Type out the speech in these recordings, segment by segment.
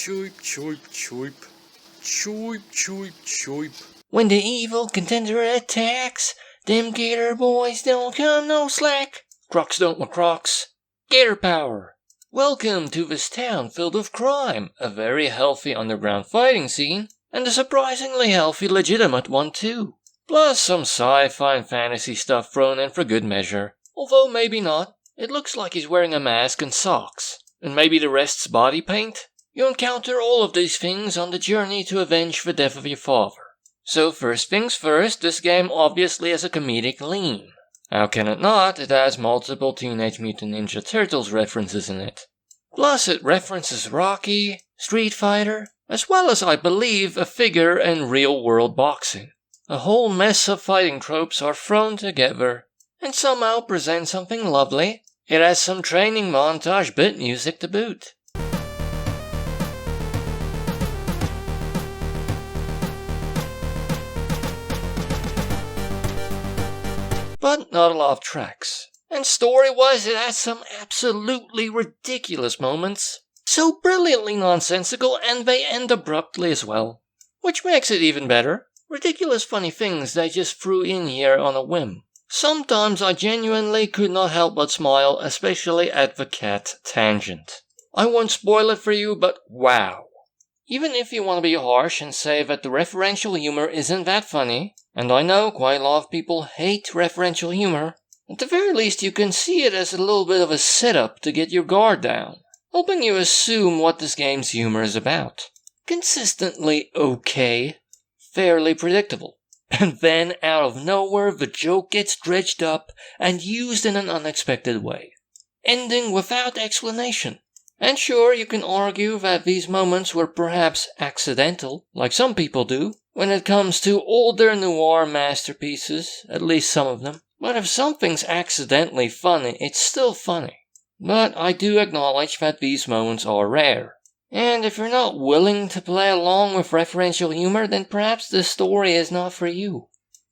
Choip, choip, choip. Choip, choip, choip. When the evil contender attacks, them gator boys don't come no slack. Crocs don't want crocs. Gator power. Welcome to this town filled with crime, a very healthy underground fighting scene, and a surprisingly healthy legitimate one too. Plus some sci-fi and fantasy stuff thrown in for good measure. Although maybe not. It looks like he's wearing a mask and socks. And maybe the rest's body paint? You encounter all of these things on the journey to avenge the death of your father. So first things first, this game obviously has a comedic lean. How can it not? It has multiple Teenage Mutant Ninja Turtles references in it. Plus it references Rocky, Street Fighter, as well as I believe a figure in real-world boxing. A whole mess of fighting tropes are thrown together, and somehow present something lovely. It has some training Montage Bit music to boot. But not a lot of tracks. And story-wise, it has some absolutely ridiculous moments. So brilliantly nonsensical, and they end abruptly as well. Which makes it even better. Ridiculous funny things they just threw in here on a whim. Sometimes I genuinely could not help but smile, especially at the cat tangent. I won't spoil it for you, but wow. Even if you want to be harsh and say that the referential humor isn't that funny, and I know quite a lot of people hate referential humor, at the very least you can see it as a little bit of a setup to get your guard down, helping you assume what this game's humor is about. Consistently okay, fairly predictable. And then, out of nowhere, the joke gets dredged up and used in an unexpected way, ending without explanation. And sure, you can argue that these moments were perhaps accidental, like some people do, when it comes to older noir masterpieces, at least some of them. But if something's accidentally funny, it's still funny. But I do acknowledge that these moments are rare. And if you're not willing to play along with referential humor, then perhaps this story is not for you.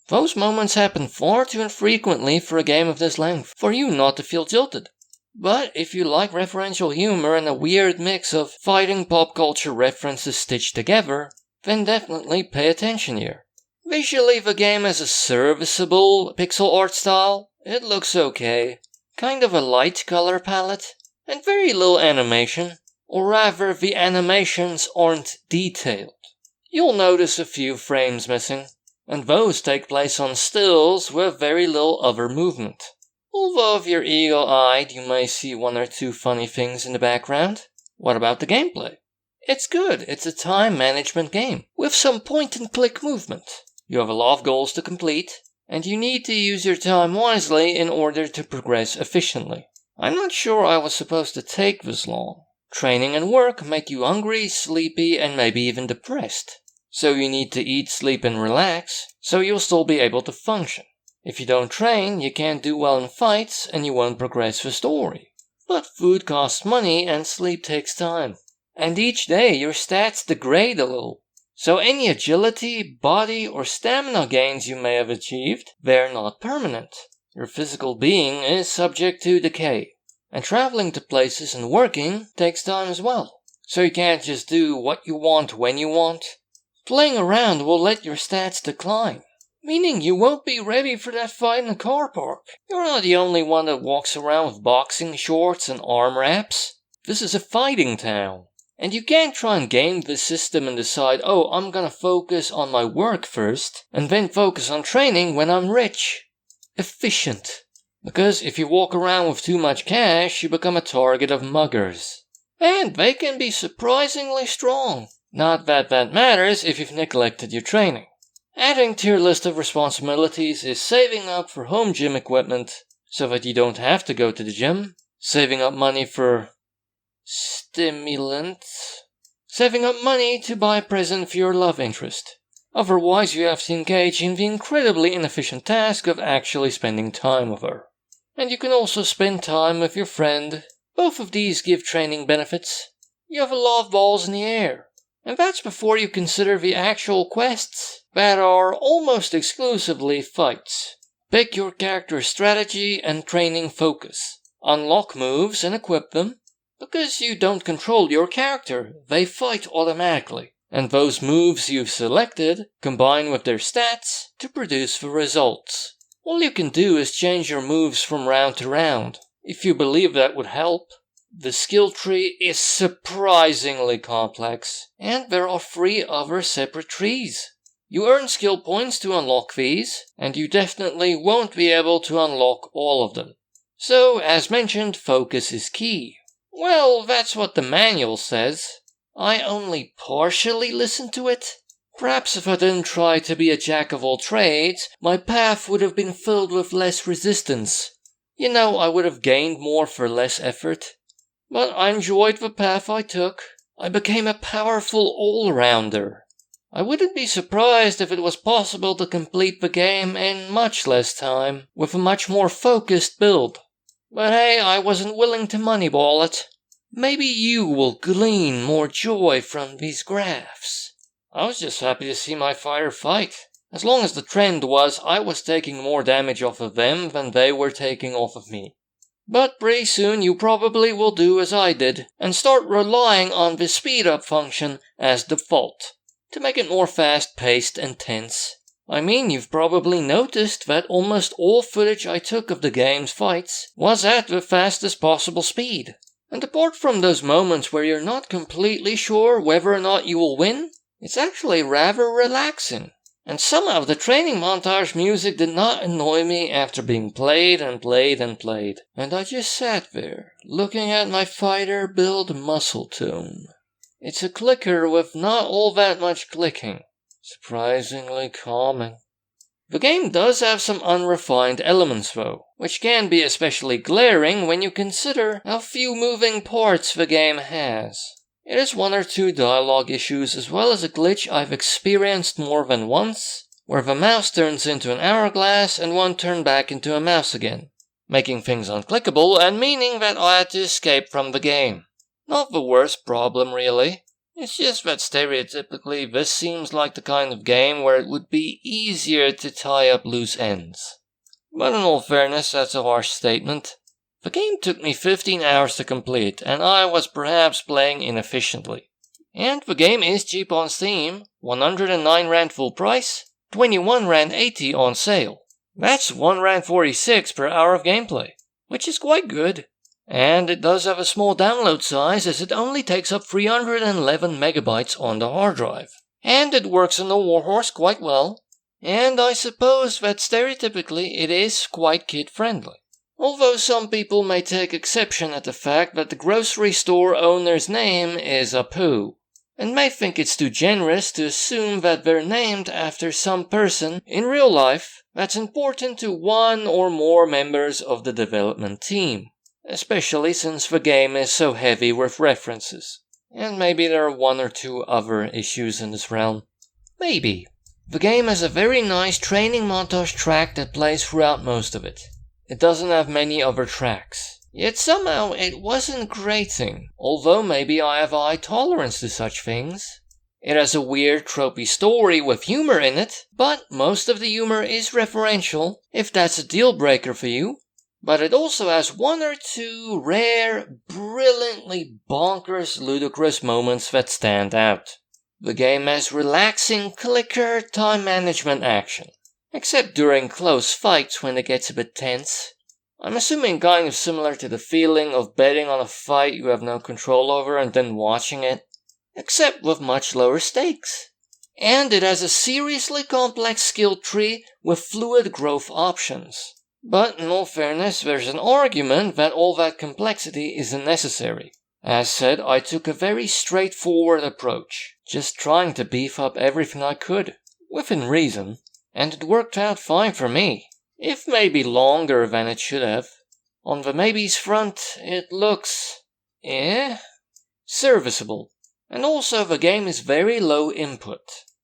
Those moments happen far too infrequently for a game of this length, for you not to feel jilted. But if you like referential humor and a weird mix of fighting pop culture references stitched together, then definitely pay attention here. Visually, the game has a serviceable pixel art style. It looks okay. Kind of a light color palette, and very little animation. Or rather, the animations aren't detailed. You'll notice a few frames missing, and those take place on stills with very little other movement. Although if you're eagle-eyed, you may see one or two funny things in the background. What about the gameplay? It's good. It's a time management game, with some point-and-click movement. You have a lot of goals to complete, and you need to use your time wisely in order to progress efficiently. I'm not sure I was supposed to take this long. Training and work make you hungry, sleepy, and maybe even depressed. So you need to eat, sleep, and relax, so you'll still be able to function. If you don't train, you can't do well in fights, and you won't progress the story. But food costs money, and sleep takes time. And each day your stats degrade a little. So any agility, body, or stamina gains you may have achieved, they're not permanent. Your physical being is subject to decay. And traveling to places and working takes time as well. So you can't just do what you want when you want. Playing around will let your stats decline. Meaning you won't be ready for that fight in the car park. You're not the only one that walks around with boxing shorts and arm wraps. This is a fighting town. And you can't try and game the system and decide, oh, I'm gonna focus on my work first, and then focus on training when I'm rich. Efficient. Because if you walk around with too much cash, you become a target of muggers. And they can be surprisingly strong. Not that that matters if you've neglected your training. Adding to your list of responsibilities is saving up for home gym equipment, so that you don't have to go to the gym. Saving up money for stimulants. Saving up money to buy a present for your love interest. Otherwise, you have to engage in the incredibly inefficient task of actually spending time with her. And you can also spend time with your friend. Both of these give training benefits. You have a lot of balls in the air. And that's before you consider the actual quests, that are almost exclusively fights. Pick your character's strategy and training focus. Unlock moves and equip them. Because you don't control your character, they fight automatically, and those moves you've selected combine with their stats to produce the results. All you can do is change your moves from round to round, if you believe that would help. The skill tree is surprisingly complex, and there are 3 other separate trees. You earn skill points to unlock these, and you definitely won't be able to unlock all of them. So, as mentioned, focus is key. Well, that's what the manual says. I only partially listened to it. Perhaps if I didn't try to be a jack of all trades, my path would have been filled with less resistance. I would have gained more for less effort. But I enjoyed the path I took. I became a powerful all-rounder. I wouldn't be surprised if it was possible to complete the game in much less time, with a much more focused build. But hey, I wasn't willing to moneyball it. Maybe you will glean more joy from these graphs. I was just happy to see my fighter fight. As long as the trend was I was taking more damage off of them than they were taking off of me. But pretty soon you probably will do as I did, and start relying on the speed up function as default, to make it more fast-paced and tense. I mean, you've probably noticed that almost all footage I took of the game's fights was at the fastest possible speed. And apart from those moments where you're not completely sure whether or not you will win, it's actually rather relaxing. And somehow the training montage music did not annoy me after being played and played and played. And I just sat there, looking at my fighter build muscle tone. It's a clicker with not all that much clicking. Surprisingly calming. The game does have some unrefined elements though, which can be especially glaring when you consider how few moving parts the game has. It has 1 or 2 dialogue issues as well as a glitch I've experienced more than once, where the mouse turns into an hourglass and one turned back into a mouse again, making things unclickable and meaning that I had to escape from the game. Not the worst problem really. It's just that stereotypically this seems like the kind of game where it would be easier to tie up loose ends. But in all fairness, that's a harsh statement. The game took me 15 hours to complete, and I was perhaps playing inefficiently. And the game is cheap on Steam, 109 Rand full price, 21 Rand 80 on sale. That's 1 Rand 46 per hour of gameplay, which is quite good. And it does have a small download size as it only takes up 311 megabytes on the hard drive. And it works on the Warhorse quite well. And I suppose that stereotypically it is quite kid-friendly. Although some people may take exception at the fact that the grocery store owner's name is Apu, and may think it's too generous to assume that they're named after some person in real life that's important to one or more members of the development team. Especially since the game is so heavy with references. And maybe there are 1 or 2 other issues in this realm. Maybe. The game has a very nice training montage track that plays throughout most of it. It doesn't have many other tracks. Yet somehow it wasn't grating, although maybe I have a high tolerance to such things. It has a weird tropey story with humor in it, but most of the humor is referential, if that's a deal breaker for you. But it also has 1 or 2 rare, brilliantly bonkers, ludicrous moments that stand out. The game has relaxing clicker time management action, except during close fights when it gets a bit tense. I'm assuming kind of similar to the feeling of betting on a fight you have no control over and then watching it, except with much lower stakes. And it has a seriously complex skill tree with fluid growth options. But in all fairness, there's an argument that all that complexity isn't necessary. As said, I took a very straightforward approach, just trying to beef up everything I could, within reason, and it worked out fine for me, if maybe longer than it should have. On the maybes front, it looks... serviceable. And also the game is very low input.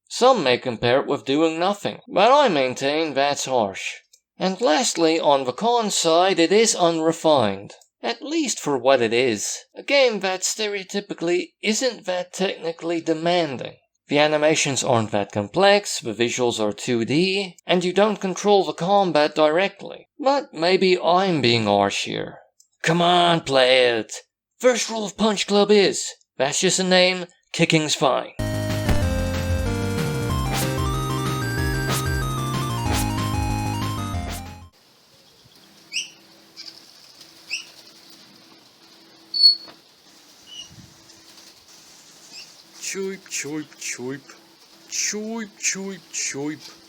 Some may compare it with doing nothing, but I maintain that's harsh. And lastly, on the con side, it is unrefined. At least for what it is. A game that stereotypically isn't that technically demanding. The animations aren't that complex, the visuals are 2D, and you don't control the combat directly. But maybe I'm being harsh here. Come on, play it. First rule of Punch Club is, that's just a name, kicking's fine. Cheap, cheap, cheap. Cheap, cheap, cheap.